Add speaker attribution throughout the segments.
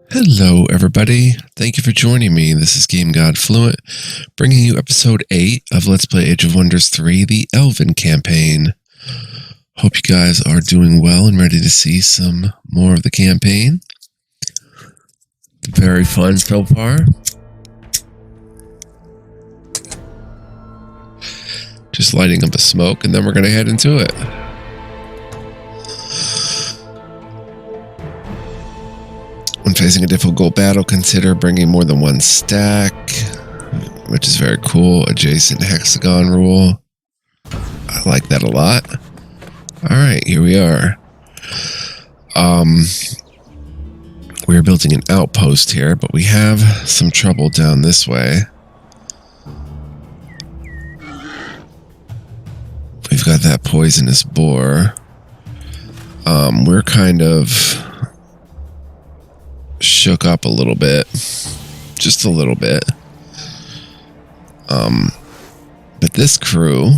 Speaker 1: Hello, everybody. Thank you for joining me. This is Game God Fluent, bringing you episode 8 of Let's Play Age of Wonders 3, the Elven campaign. Hope you guys are doing well and ready to see some more of the campaign. Very fun so far. Just lighting up a smoke, and then we're going to head into it. When facing a difficult battle, consider bringing more than one stack, which is very cool. Adjacent hexagon rule. I like that a lot. Alright, here we are. We're building an outpost here, but we have some trouble down this way. We've got that poisonous boar. We're kind of shook up a little bit. Just a little bit. But this crew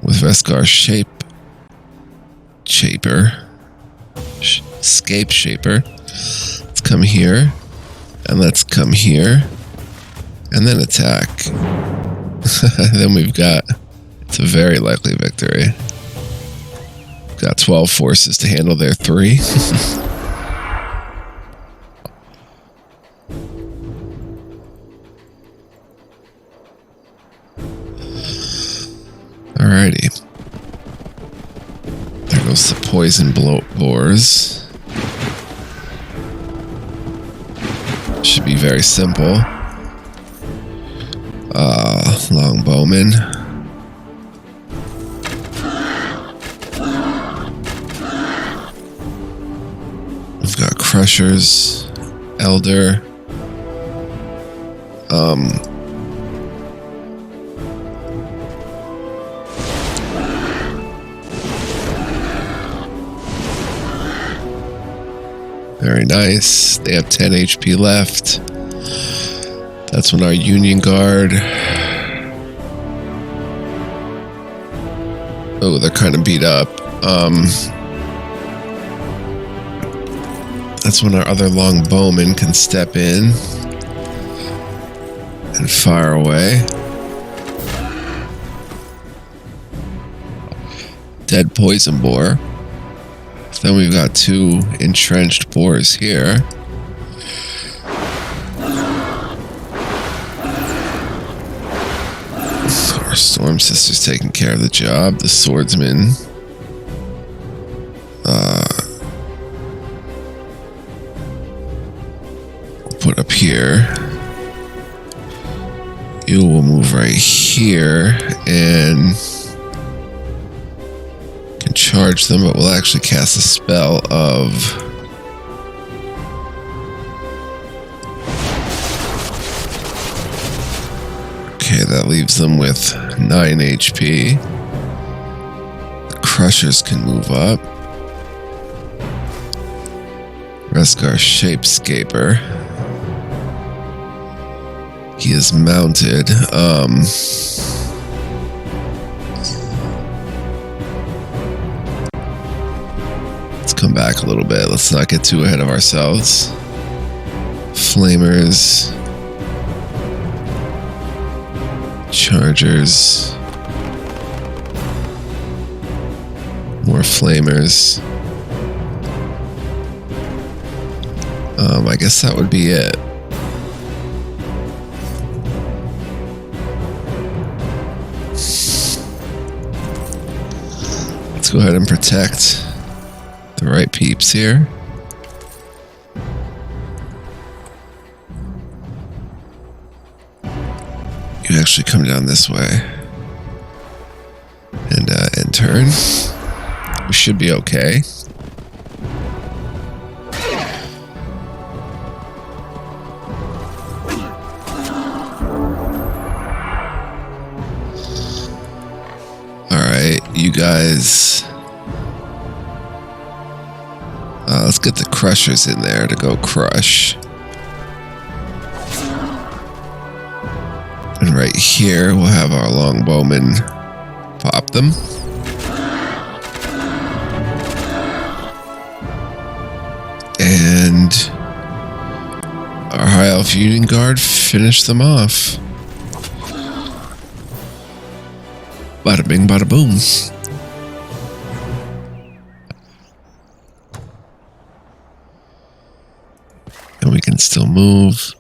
Speaker 1: with Vescar Scape Shaper. Let's come here. And let's come here. And then attack. Then we've got, it's a very likely victory. Got 12 forces to handle their 3. Alrighty. There goes the poison boars. Should be very simple. Longbowmen. We've got crushers, elder. Very nice. They have 10 HP left. That's when our Union Guard... Oh, they're kind of beat up. That's when our other longbowmen can step in and fire away. Dead poison boar. Then we've got 2 entrenched boars here. Our Storm Sister's taking care of the job. The swordsman. We'll put up here. You will move right here and can charge them, but we'll actually cast a spell of okay, that leaves them with 9 HP. The crushers can move up. Vescar Shapescaper. He is mounted. Let's come back a little bit. Let's not get too ahead of ourselves. Flamers. Chargers. More flamers. I guess that would be it. Let's go ahead and protect the right peeps here. You actually come down this way and turn. We should be okay. Alright, you guys. Let's get the crushers in there to go crush. And right here, we'll have our longbowmen pop them. And our High Elf Union Guard finished them off. Bada bing, bada boom. And we can still move.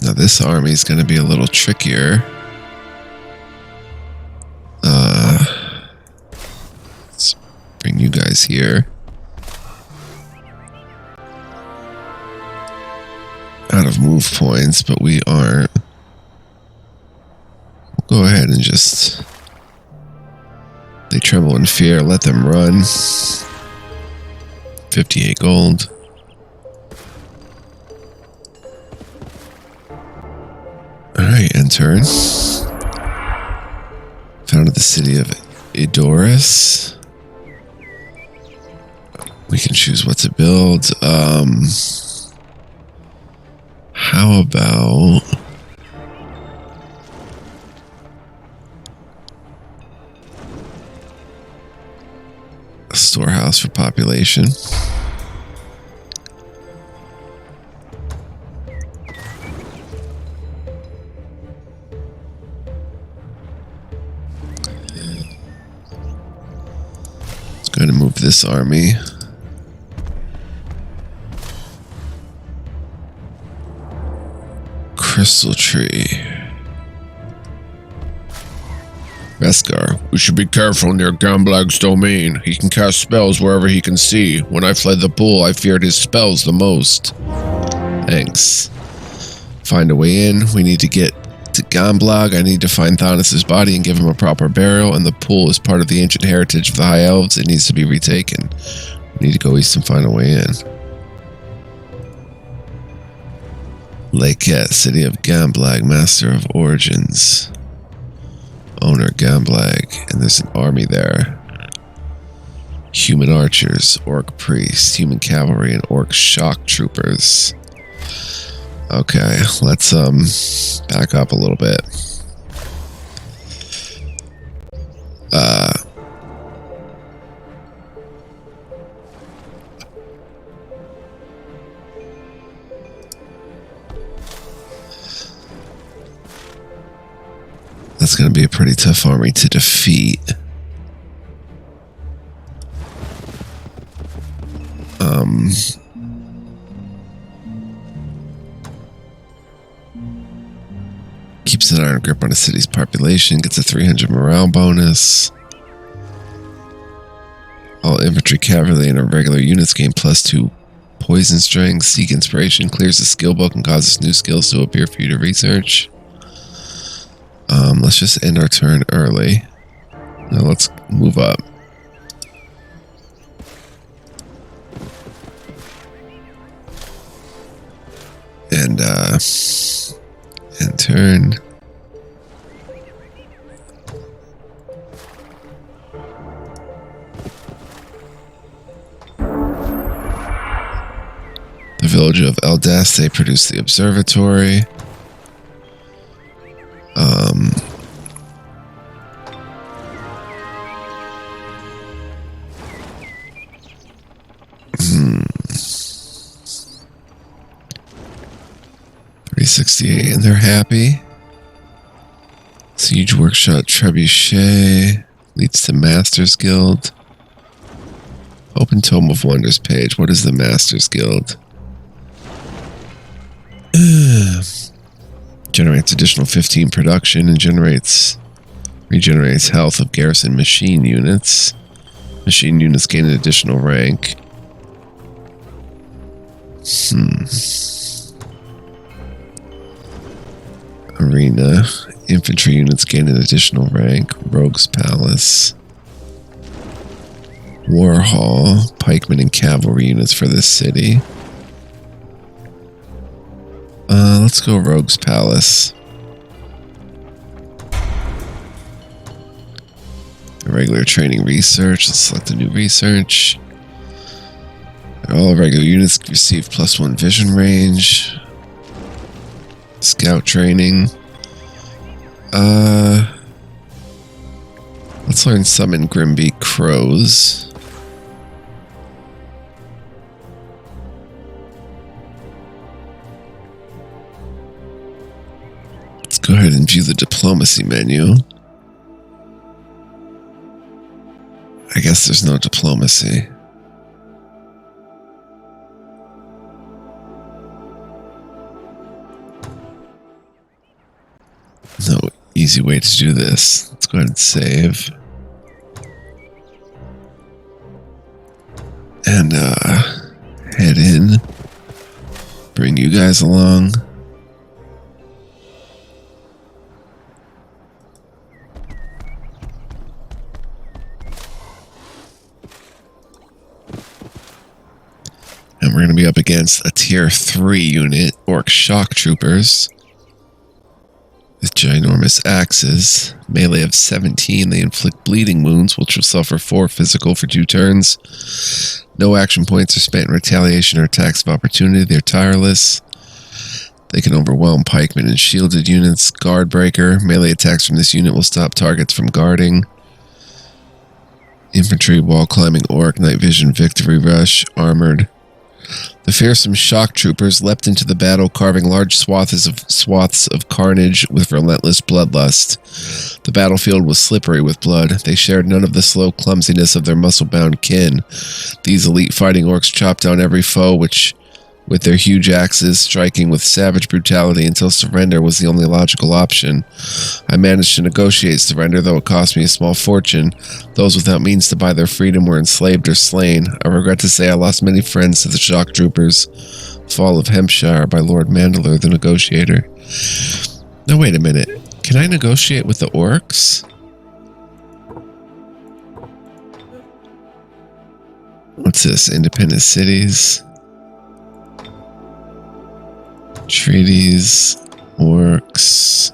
Speaker 1: Now this army is going to be a little trickier. Let's bring you guys here. Out of move points, but we aren't. We'll go ahead and just... They tremble in fear, let them run. 58 gold. Alright, end turn. Founded the city of Edoris. We can choose what to build. How about... a storehouse for population? Going to move this army. Crystal Tree. Beskar. We should be careful near Gamblag's domain. He can cast spells wherever he can see. When I fled the pool, I feared his spells the most. Thanks. Find a way in. We need to get to Gamblag. I need to find Thanos' body and give him a proper burial, and the pool is part of the ancient heritage of the High Elves. It needs to be retaken. We need to go east and find a way in. Lakette, city of Gamblag, master of origins. Owner Gamblag, and there's an army there. Human archers, orc priests, human cavalry, and orc shock troopers. Okay, let's back up a little bit. That's going to be a pretty tough army to defeat. Keeps an iron grip on the city's population, gets a 300 morale bonus. All infantry, cavalry, and regular units gain +2 poison strength. Seek inspiration, clears the skill book, and causes new skills to appear for you to research. Let's just end our turn early. Now let's move up. And end turn. The village of Eldaste produced the observatory. 368, and they're happy. Siege Workshop Trebuchet leads to Masters Guild. Open Tome of Wonders page. What is the Masters Guild? Generates additional 15 production and regenerates health of garrison machine units. Machine units gain an additional rank. Arena. Infantry units gain an additional rank. Rogue's Palace. War Hall. Pikemen and cavalry units for this city. Let's go Rogue's Palace. Regular training research. Let's select a new research. All regular units receive +1 vision range. Scout training. Let's learn summon Grimbeak Crows. Go ahead and view the diplomacy menu. I guess there's no diplomacy. No easy way to do this. Let's go ahead and save. And head in. Bring you guys along. And we're going to be up against a tier 3 unit, Orc Shock Troopers. With ginormous axes. Melee of 17, they inflict bleeding wounds, which will suffer 4 physical for 2 turns. No action points are spent in retaliation or attacks of opportunity. They're tireless. They can overwhelm pikemen and shielded units. Guard breaker. Melee attacks from this unit will stop targets from guarding. Infantry, wall climbing orc, night vision, victory rush, armored. The fearsome shock troopers leapt into the battle, carving large swaths of carnage with relentless bloodlust. The battlefield was slippery with blood. They shared none of the slow clumsiness of their muscle-bound kin. These elite fighting orcs chopped down every foe, with their huge axes, striking with savage brutality until surrender was the only logical option. I managed to negotiate surrender, though it cost me a small fortune. Those without means to buy their freedom were enslaved or slain. I regret to say I lost many friends to the shock troopers. Fall of Hampshire by Lord Mandalore, the negotiator. Now wait a minute. Can I negotiate with the orcs? What's this? Independent cities? Treaties, orcs,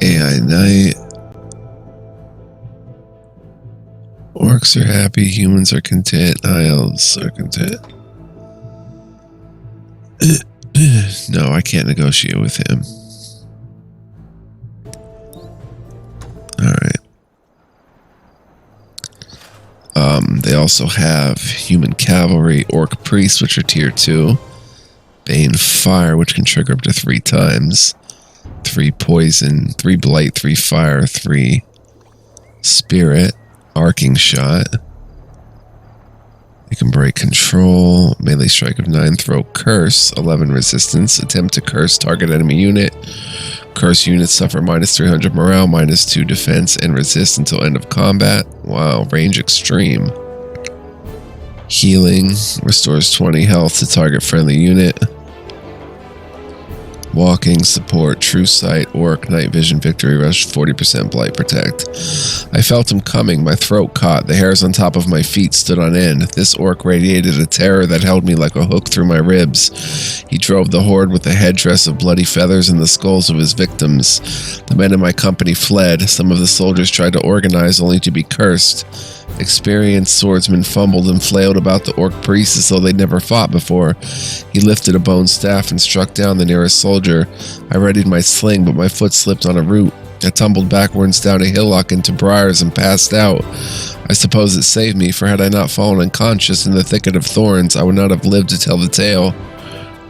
Speaker 1: AI Knight. Orcs are happy, humans are content, Elves are content. No, I can't negotiate with him. Alright. They also have human cavalry, orc priests, which are tier 2. Bane fire, which can trigger up to 3 times. 3 poison, 3 blight, 3 fire, 3 spirit, arcing shot. They can break control, melee strike of 9, throw curse, 11 resistance, attempt to curse target enemy unit. Curse units suffer minus 300 morale, minus 2 defense, and resist until end of combat. Wow, range extreme. Healing, restores 20 health to target friendly unit. Walking, support, true sight, orc, night vision, victory rush, 40% blight protect. I felt him coming, my throat caught, the hairs on top of my feet stood on end. This orc radiated a terror that held me like a hook through my ribs. He drove the horde with a headdress of bloody feathers and the skulls of his victims. The men in my company fled. Some of the soldiers tried to organize only to be cursed. Experienced swordsmen fumbled and flailed about the orc priest as though they'd never fought before. He lifted a bone staff and struck down the nearest soldier. I readied my sling, but my foot slipped on a root. I tumbled backwards down a hillock into briars and passed out. I suppose it saved me, for had I not fallen unconscious in the thicket of thorns, I would not have lived to tell the tale.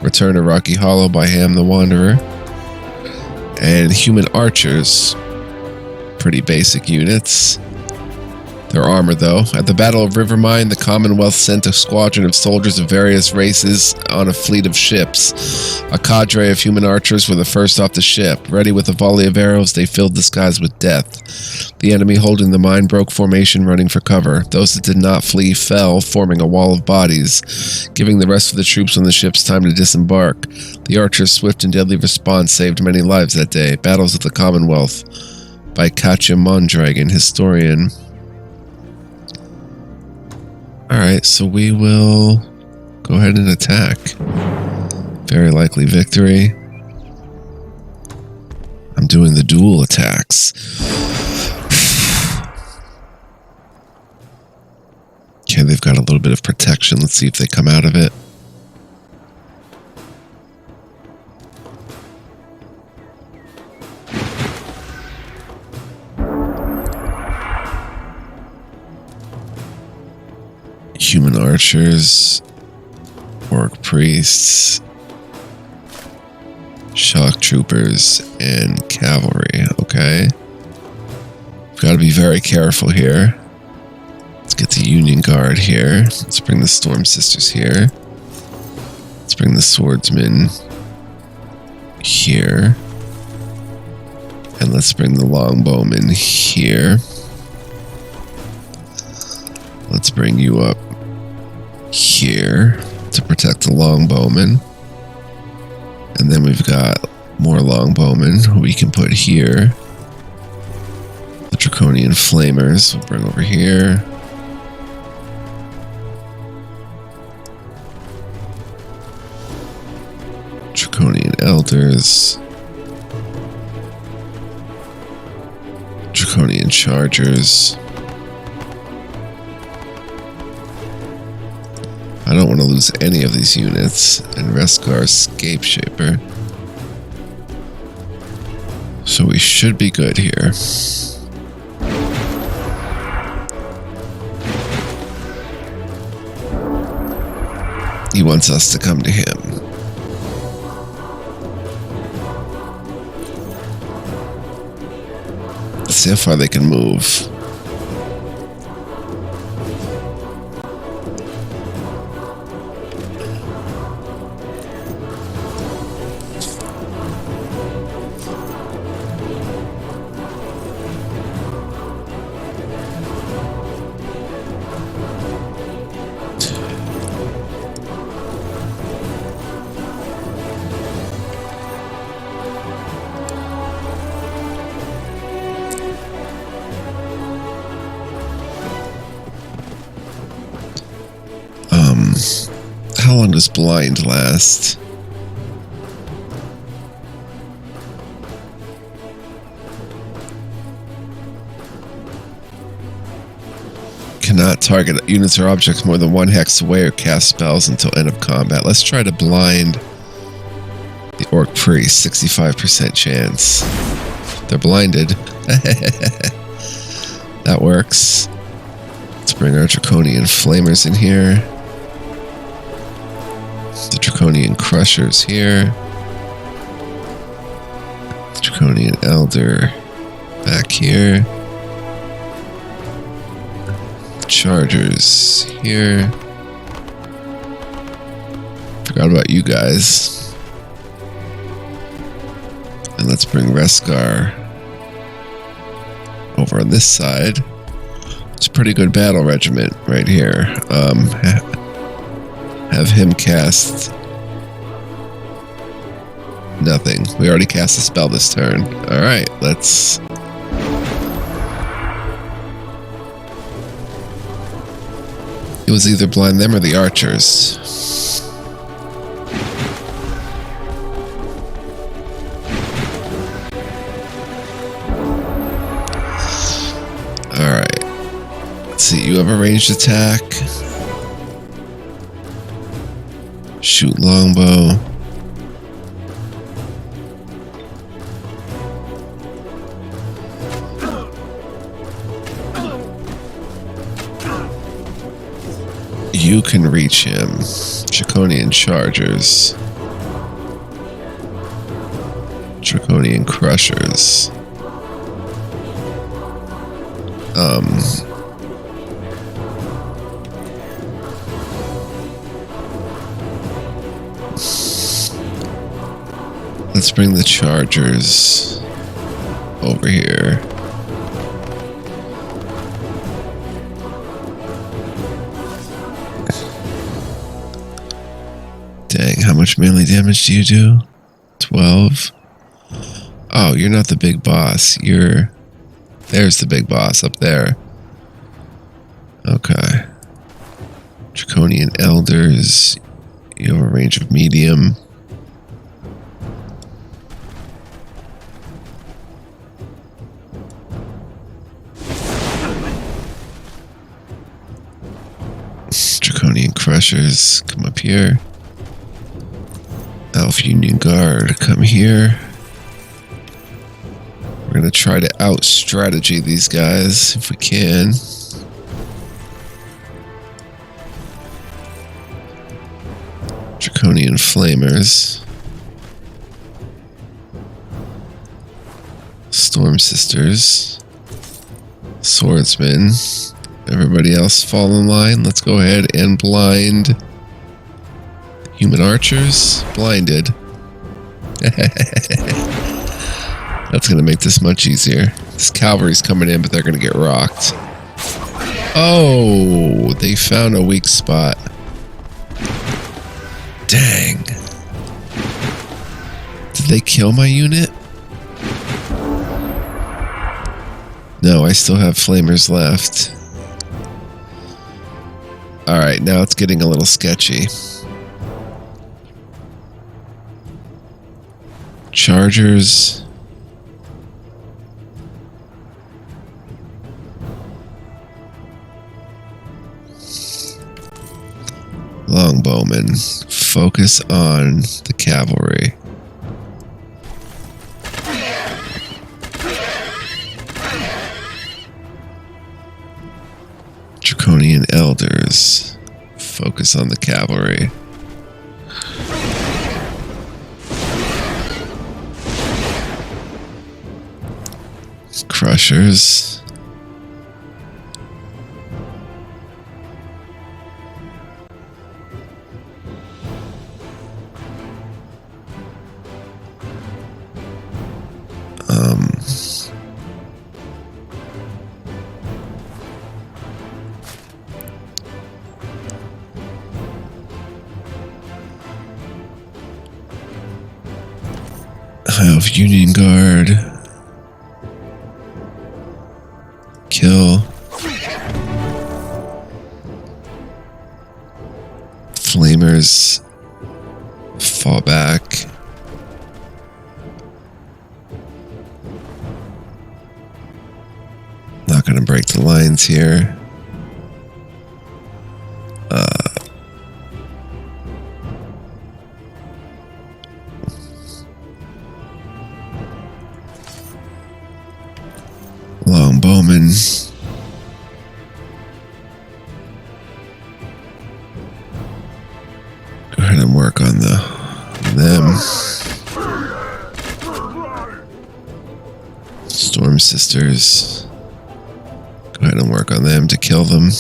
Speaker 1: Return to Rocky Hollow by Ham the Wanderer. And human archers. Pretty basic units. Their armor, though. At the Battle of Rivermine, the Commonwealth sent a squadron of soldiers of various races on a fleet of ships. A cadre of human archers were the first off the ship. Ready with a volley of arrows, they filled the skies with death. The enemy holding the mine broke formation, running for cover. Those that did not flee fell, forming a wall of bodies, giving the rest of the troops on the ships time to disembark. The archers' swift and deadly response saved many lives that day. Battles of the Commonwealth by Katja Mondragon, historian. Alright, so we will go ahead and attack. Very likely victory. I'm doing the dual attacks. Okay, they've got a little bit of protection. Let's see if they come out of it. Human archers, orc priests. Shock Troopers, and Cavalry. Okay. We've got to be very careful here. Let's get the Union Guard here. Let's bring the Storm Sisters here. Let's bring the Swordsmen here. And let's bring the Longbowmen here. Let's bring you up here to protect the Longbowmen. And then we've got more Longbowmen who we can put here. The Draconian Flamers we'll bring over here. Draconian Elders. Draconian Chargers. I don't want to lose any of these units. And Rescar Scape Shaper. So we should be good here. He wants us to come to him. Let's see how far they can move. How long does blind last? Cannot target units or objects more than 1 hex away or cast spells until end of combat. Let's try to blind the Orc Priest. 65% chance. They're blinded. That works. Let's bring our Draconian Flamers in here. The Draconian Crushers here. The Draconian Elder back here. Chargers here. Forgot about you guys. And let's bring Rescar over on this side. It's a pretty good battle regiment right here. Have him cast nothing. We already cast a spell this turn. Alright, let's... It was either blind them or the archers. Alright. Let's see, you have a ranged attack. Shoot longbow. You can reach him. Draconian Chargers. Draconian Crushers. Let's bring the Chargers over here. Dang, how much melee damage do you do? 12? Oh, you're not the big boss. There's the big boss up there. Okay. Draconian Elders. You have a range of medium. Draconian Crushers, come up here. Elf Union Guard, come here. We're going to try to out-strategy these guys if we can. Draconian Flamers. Storm Sisters. Swordsmen. Everybody else fall in line. Let's go ahead and blind human archers. Blinded. That's going to make this much easier. This cavalry's coming in, but they're going to get rocked. Oh, they found a weak spot. Dang. Did they kill my unit? No, I still have flamers left. Alright, now it's getting a little sketchy. Chargers. Longbowmen. Focus on the cavalry. Draconian elders. Focus on the cavalry. Crushers. I have Union Guard. Kill. Flamers. Fall back. Not gonna break the lines here. Longbowmen. Go ahead and work on them. Storm Sisters. Go ahead and work on them to kill them.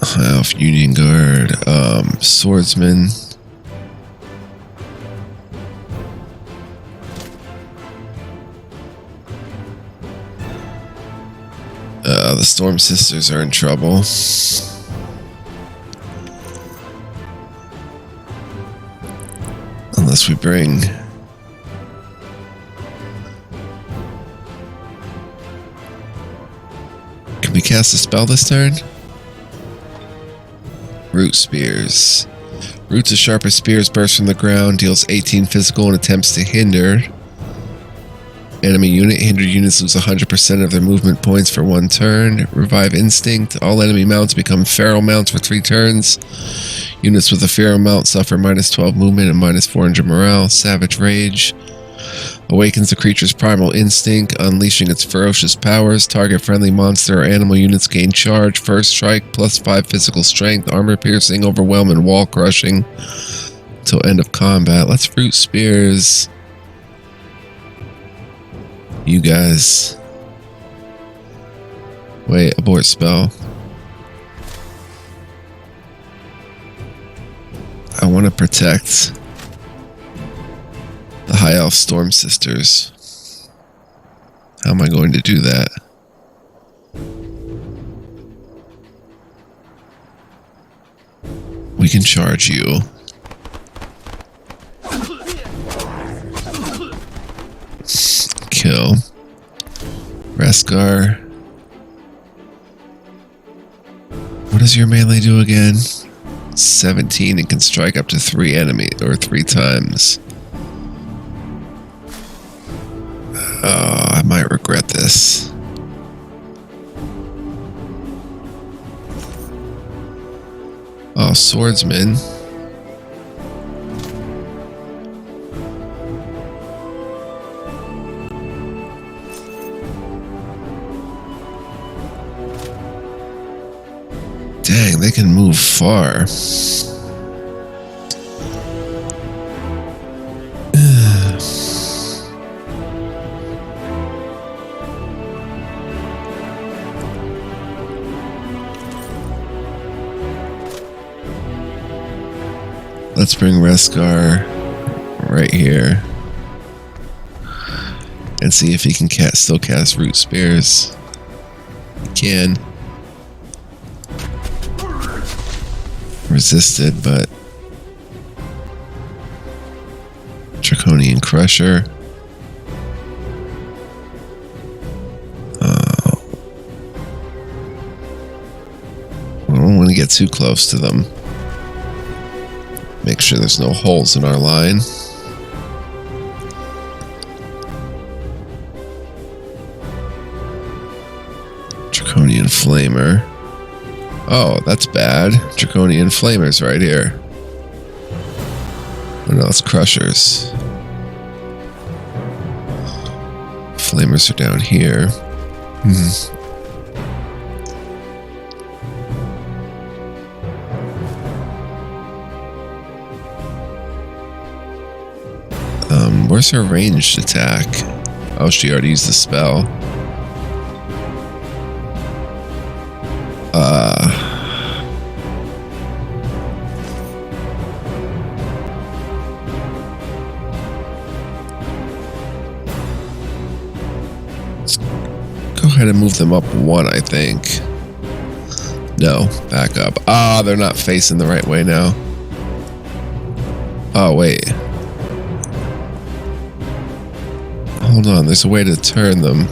Speaker 1: High Elf Union Guard, swordsman. The Storm Sisters are in trouble. Unless we bring Can we cast a spell this turn? Root Spears. Roots of sharpest spears burst from the ground, deals 18 physical and attempts to hinder enemy unit. Hindered units lose 100% of their movement points for 1 turn. Revive Instinct. All enemy mounts become feral mounts for 3 turns. Units with a feral mount suffer -12 movement and -400 morale. Savage Rage. Awakens the creature's primal instinct, unleashing its ferocious powers. Target friendly monster or animal units gain charge, first strike, +5 physical strength, armor piercing, overwhelm, and wall crushing until end of combat. Let's Root Spears you guys. Wait, abort spell. I want to protect the High Elf Storm Sisters. How am I going to do that? We can charge you. Kill. Reskar. What does your melee do again? 17 and can strike up to 3 enemies or 3 times. Oh, I might regret this. Oh, swordsman. Dang, they can move far. Let's bring Reskar right here and see if he can still cast Root Spears. He can. Resisted, but Draconian Crusher. I don't want to get too close to them. Make sure there's no holes in our line. Draconian Flamer. Oh, that's bad. Draconian Flamers right here. Oh no, it's Crushers. Flamers are down here. Where's her ranged attack? Oh, she already used the spell. Let's go ahead and move them up one, I think. No, back up. Ah, they're not facing the right way now. Oh, wait. Hold on, there's a way to turn them.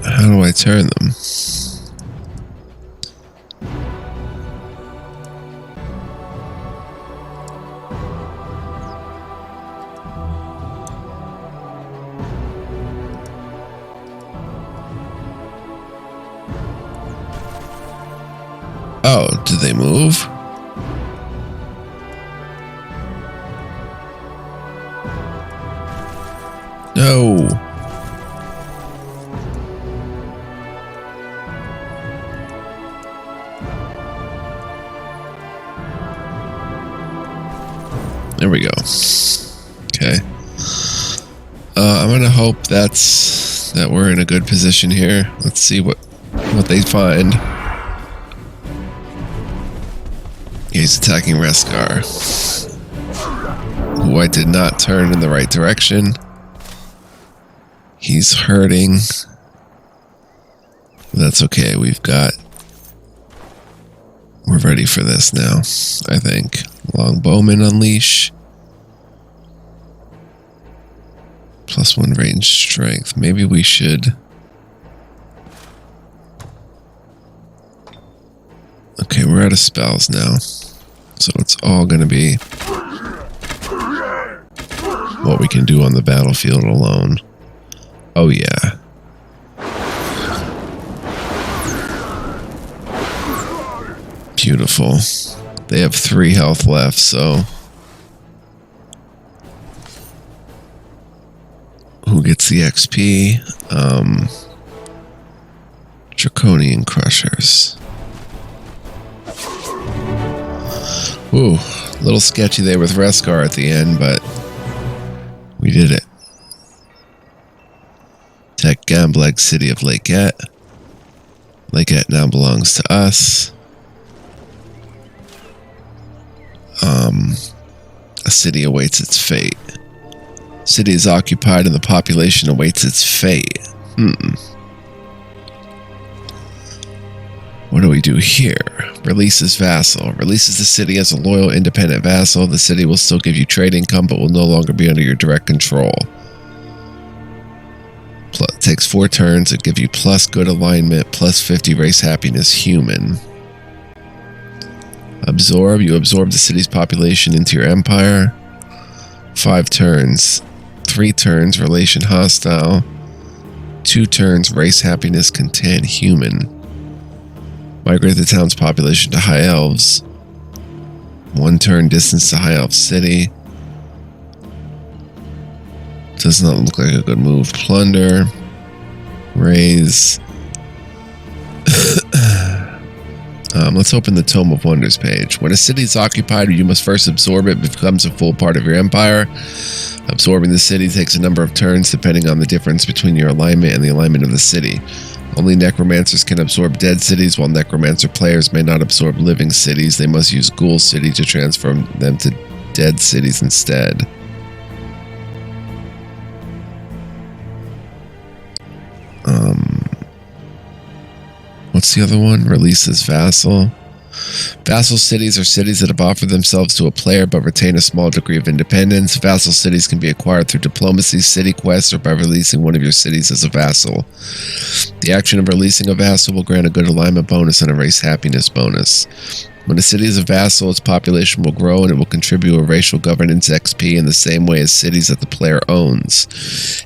Speaker 1: How do I turn them? Oh, did they move? No. There we go. Okay. I'm gonna hope that we're in a good position here. Let's see what they find. He's attacking Reskar, who I did not turn in the right direction. He's hurting. That's okay. We're ready for this now, I think. Longbowman Unleash. +1 range strength. Maybe we should. Okay, we're out of spells now. So it's all going to be what we can do on the battlefield alone. Oh, yeah. Beautiful. They have 3 health left, so... Who gets the XP? Draconian Crushers. Ooh, a little sketchy there with Reskar at the end, but we did it. Tech Gambleg, City of Lakette. Lakette now belongs to us. A city awaits its fate. City is occupied and the population awaits its fate. What do we do here? Releases vassal. Releases the city as a loyal, independent vassal. The city will still give you trade income, but will no longer be under your direct control. Takes 4 turns. It gives you plus good alignment, plus 50 race happiness human. Absorb. You absorb the city's population into your empire. 5 turns. 3 turns, relation hostile. 2 turns, race happiness content human. Migrate the town's population to High Elves. 1 turn distance to High Elf City. Does not look like a good move. Plunder. Raise. Let's open the Tome of Wonders page. When a city is occupied, you must first absorb it. It becomes a full part of your empire. Absorbing the city takes a number of turns depending on the difference between your alignment and the alignment of the city. Only necromancers can absorb dead cities, while necromancer players may not absorb living cities. They must use Ghoul City to transform them to dead cities instead. What's the other one? Releases Vassal. Vassal cities are cities that have offered themselves to a player but retain a small degree of independence. Vassal cities can be acquired through diplomacy, city quests, or by releasing one of your cities as a vassal. The action of releasing a vassal will grant a good alignment bonus and a race happiness bonus. When a city is a vassal, its population will grow and it will contribute a racial governance XP in the same way as cities that the player owns.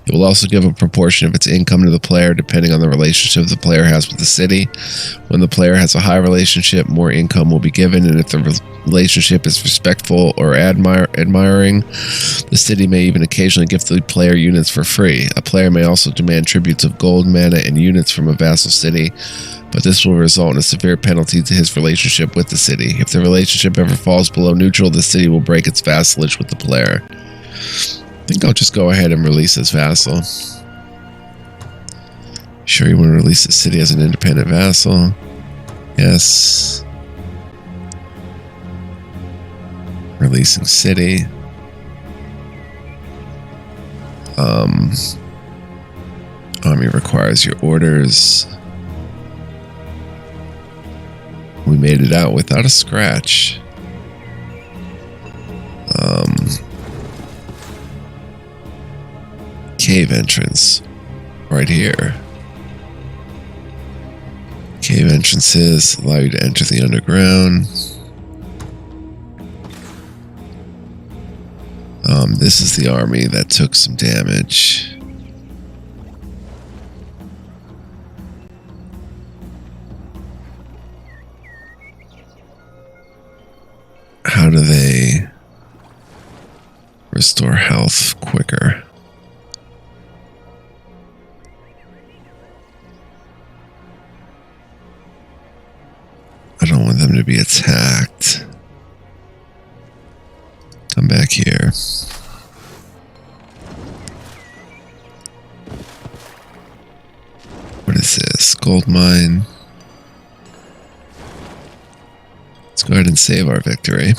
Speaker 1: It will also give a proportion of its income to the player depending on the relationship the player has with the city. When the player has a high relationship, more income will be given, and if the relationship is respectful or admiring, the city may even occasionally give the player units for free. A player may also demand tributes of gold, mana, and units from a vassal city, but this will result in a severe penalty to his relationship with the city. If the relationship ever falls below neutral, the city will break its vassalage with the player. I think I'll just go ahead and release this vassal. Sure you want to release the city as an independent vassal? Yes. Releasing city. Army requires your orders. We made it out without a scratch. Cave entrance. Right here. Cave entrances allow you to enter the underground. This is the army that took some damage. How do they restore health quicker? I don't want them to be attacked. Come back here. What is this? Gold mine. Let's go ahead and save our victory.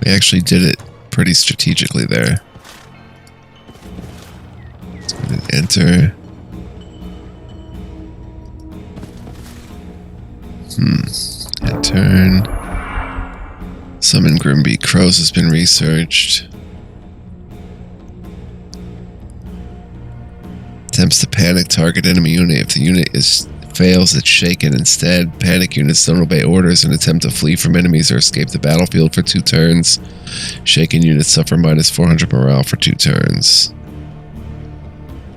Speaker 1: We actually did it pretty strategically there. Let's go ahead and enter. And turn. Summon Grimbeak Crows has been researched. Attempts to panic target enemy unit. If the unit fails, it's shaken. Instead, panic units don't obey orders and attempt to flee from enemies or escape the battlefield for 2 turns. Shaken units suffer minus 400 morale for 2 turns.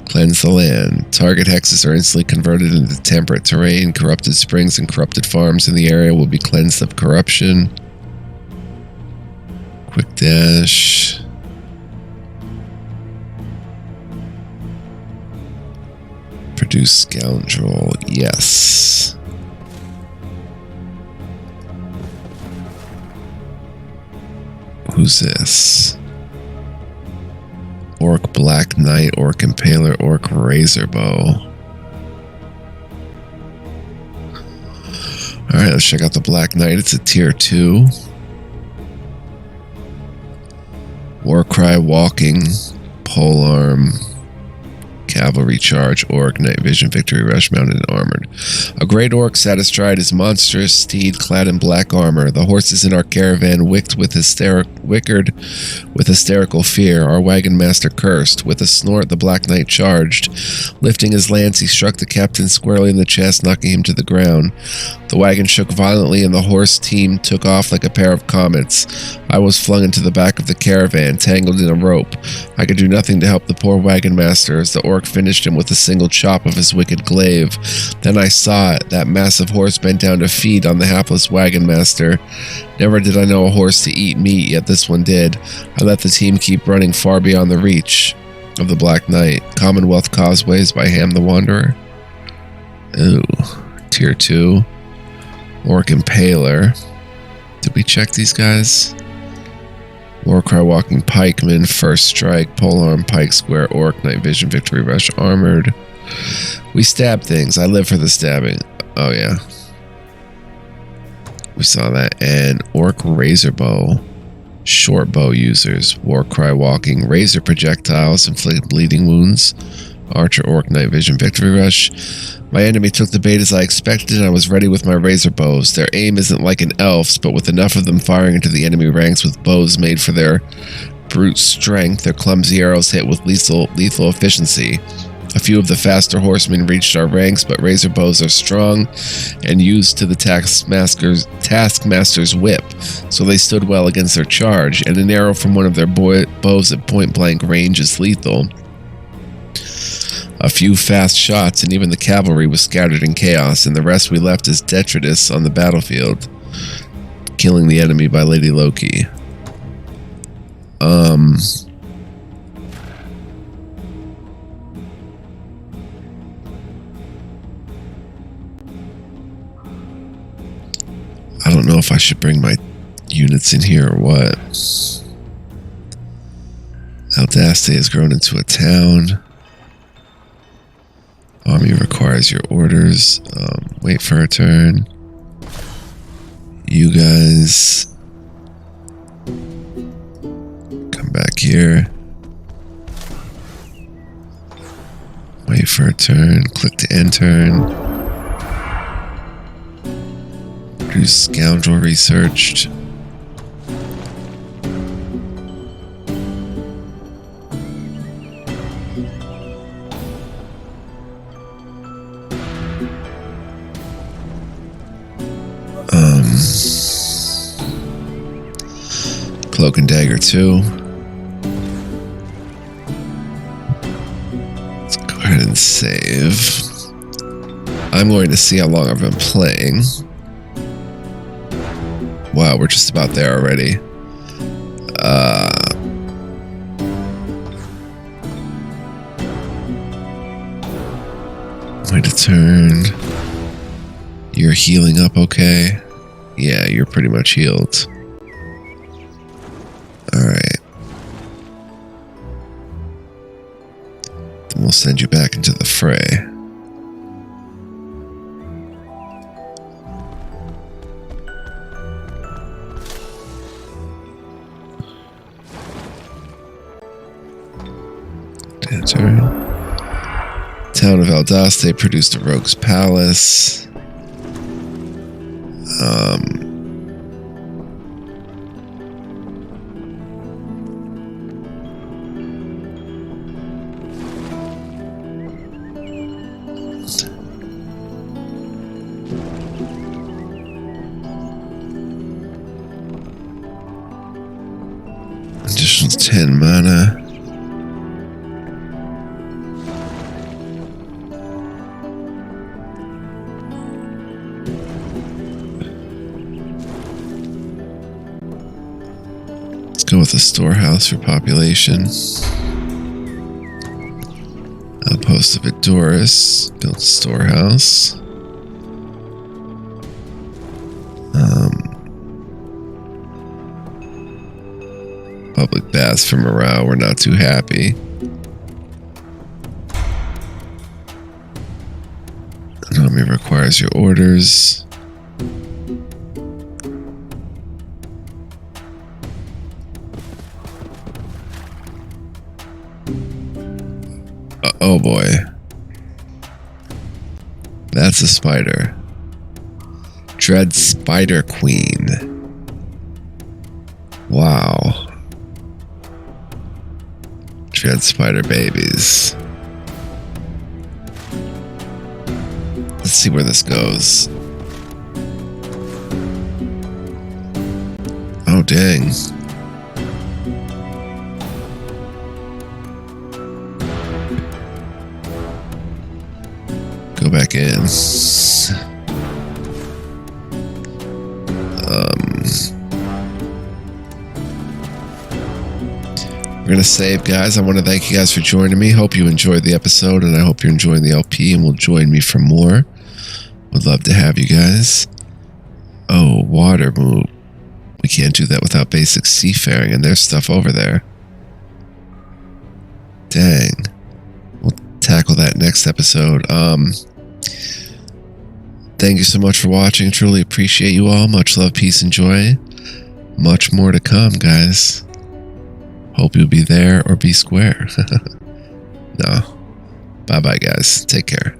Speaker 1: Cleanse the land. Target hexes are instantly converted into temperate terrain. Corrupted springs and corrupted farms in the area will be cleansed of corruption. Quick dash. Produce scoundrel. Yes. Who's this? Orc Black Knight, Orc Impaler, Orc Razorbow. Alright, let's check out the Black Knight. It's a tier 2. Warcry, Walking, Polearm, Cavalry Charge, Orc, Night Vision, Victory Rush, Mounted and Armored. A great orc sat astride his monstrous steed clad in black armor. The horses in our caravan whickered with hysterical fear. Our wagon master cursed. With a snort, the Black Knight charged. Lifting his lance, he struck the captain squarely in the chest, knocking him to the ground. The wagon shook violently and the horse team took off like a pair of comets. I was flung into the back of the caravan, tangled in a rope. I could do nothing to help the poor wagon master as the orc orc finished him with a single chop of his wicked glaive. Then I saw it, that massive horse bent down to feed on the hapless wagon master. Never did I know a horse to eat meat, yet this one did. I let the team keep running far beyond the reach of the Black Knight. Commonwealth Causeways by Ham the Wanderer. Ooh, tier 2. Orc Impaler. Did we check these guys? Warcry Walking Pikeman, First Strike, Polearm, Pike Square, Orc, Night Vision, Victory Rush, Armored. We stab things. I live for the stabbing. Oh, yeah. We saw that. And Orc Razor Bow. Short bow users. Warcry Walking, Razor Projectiles, Inflict Bleeding Wounds. Archer, Orc, Night Vision, Victory Rush. My enemy took the bait as I expected, and I was ready with my razor bows. Their aim isn't like an elf's, but with enough of them firing into the enemy ranks with bows made for their brute strength, their clumsy arrows hit with lethal efficiency. A few of the faster horsemen reached our ranks, but razor bows are strong and used to the taskmaster's whip, so they stood well against their charge, and an arrow from one of their bows at point-blank range is lethal. A few fast shots, and even the cavalry was scattered in chaos, and the rest we left as detritus on the battlefield, killing the enemy by Lady Loki. I don't know if I should bring my units in here or what. Aldaste has grown into a town. Army requires your orders. Wait for a turn. You guys come back here. Wait for a turn. Click to end turn. Produce scoundrel researched. Cloak and Dagger 2. Let's go ahead and save. I'm going to see how long I've been playing. Wow, we're just about there already. Wait a turn. You're healing up okay? Yeah, you're pretty much healed. Alright. Then we'll send you back into the fray. Enter. Town of Aldaste produced a rogue's palace. Additional 10 mana. Let's go with a storehouse for population. Outpost of Adoris. Build a storehouse. Public baths for morale. We're not too happy. Army requires your orders. Oh boy. That's a spider. Dread Spider Queen. Wow. Dread Spider Babies. Let's see where this goes. Oh, dang. seconds. We're going to save, guys. I want to thank you guys for joining me. Hope you enjoyed the episode, and I hope you're enjoying the LP and will join me for more. Would love to have you guys. Oh, water move. We can't do that without basic seafaring, and there's stuff over there. Dang. We'll tackle that next episode. Thank you so much for watching. Truly appreciate you all. Much love, peace, and joy. Much more to come, guys. Hope you'll be there or be square. No. Bye-bye, guys. Take care.